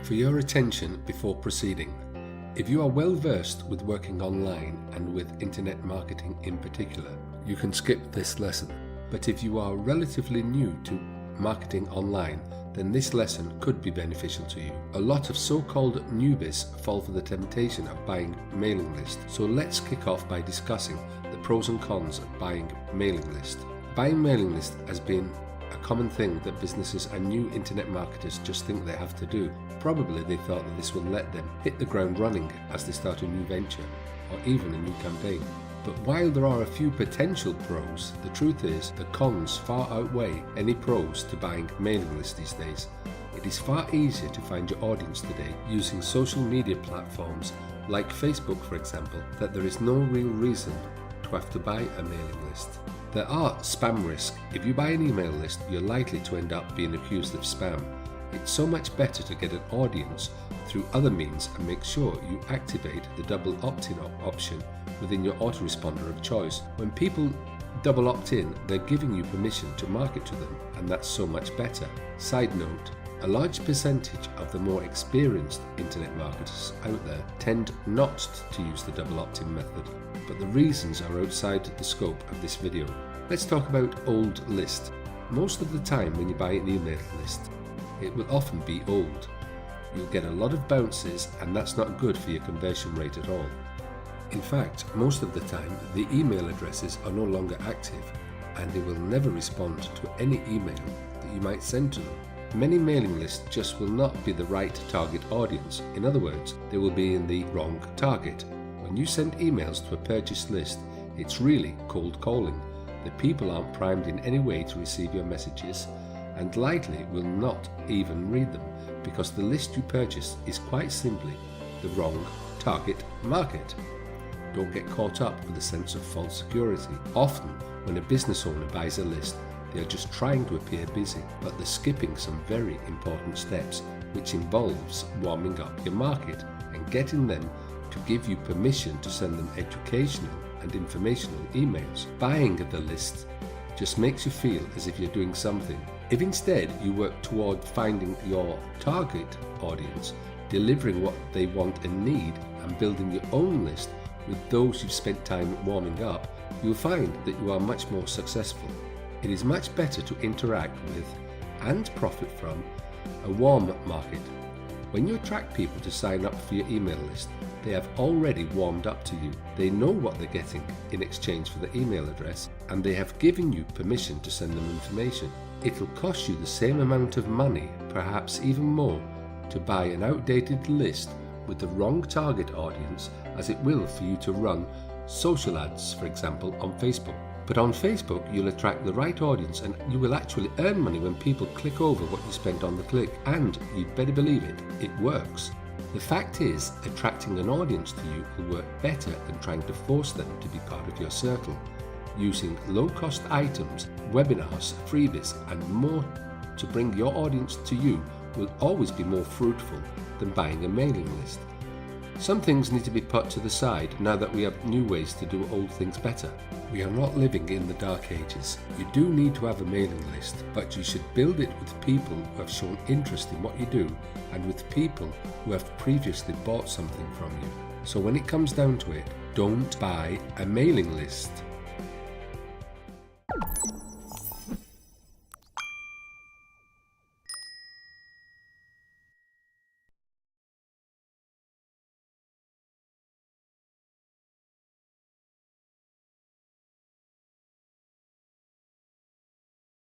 For your attention before proceeding, if you are well versed with working online and with internet marketing in particular, you can skip this lesson. But if you are relatively new to marketing online, then this lesson could be beneficial to you. A lot of so-called newbies fall for the temptation of buying mailing lists, so let's kick off by discussing the pros and cons of buying mailing list. Buying mailing list has been a common thing that businesses and new internet marketers just think they have to do. Probably they thought that this will let them hit the ground running as they start a new venture or even a new campaign. But while there are a few potential pros, the truth is the cons far outweigh any pros to buying mailing lists these days. It is far easier to find your audience today using social media platforms like Facebook, for example, that there is no real reason to have to buy a mailing list. There are spam risks. If you buy an email list, you're likely to end up being accused of spam. It's so much better to get an audience through other means and make sure you activate the double opt-in option within your autoresponder of choice. When people double opt-in, they're giving you permission to market to them, and that's so much better. Side note, a large percentage of the more experienced internet marketers out there tend not to use the double opt-in method, but the reasons are outside the scope of this video. Let's talk about old list. Most of the time when you buy an email list, it will often be old. You'll get a lot of bounces, and that's not good for your conversion rate at all. In fact, most of the time the email addresses are no longer active and they will never respond to any email that you might send to them. Many mailing lists just will not be the right target audience. In other words, they will be in the wrong target. When you send emails to a purchase list, it's really cold calling. The people aren't primed in any way to receive your messages and likely will not even read them because the list you purchase is quite simply the wrong target market. Don't get caught up with a sense of false security. Often, when a business owner buys a list, they are just trying to appear busy, but they're skipping some very important steps, which involves warming up your market and getting them to give you permission to send them educational and informational emails. Buying the list just makes you feel as if you're doing something. If instead you work toward finding your target audience, delivering what they want and need, and building your own list with those you've spent time warming up, you'll find that you are much more successful. It is much better to interact with and profit from a warm market. When you attract people to sign up for your email list, they have already warmed up to you. They know what they're getting in exchange for the email address, and they have given you permission to send them information. It'll cost you the same amount of money, perhaps even more, to buy an outdated list with the wrong target audience as it will for you to run social ads, for example, on Facebook. But on Facebook, you'll attract the right audience and you will actually earn money when people click over what you spent on the click. And you'd better believe it, it works. The fact is, attracting an audience to you will work better than trying to force them to be part of your circle. Using low-cost items, webinars, freebies, and more to bring your audience to you will always be more fruitful than buying a mailing list. Some things need to be put to the side now that we have new ways to do old things better. We are not living in the dark ages. You do need to have a mailing list, but you should build it with people who have shown interest in what you do and with people who have previously bought something from you. So when it comes down to it, don't buy a mailing list.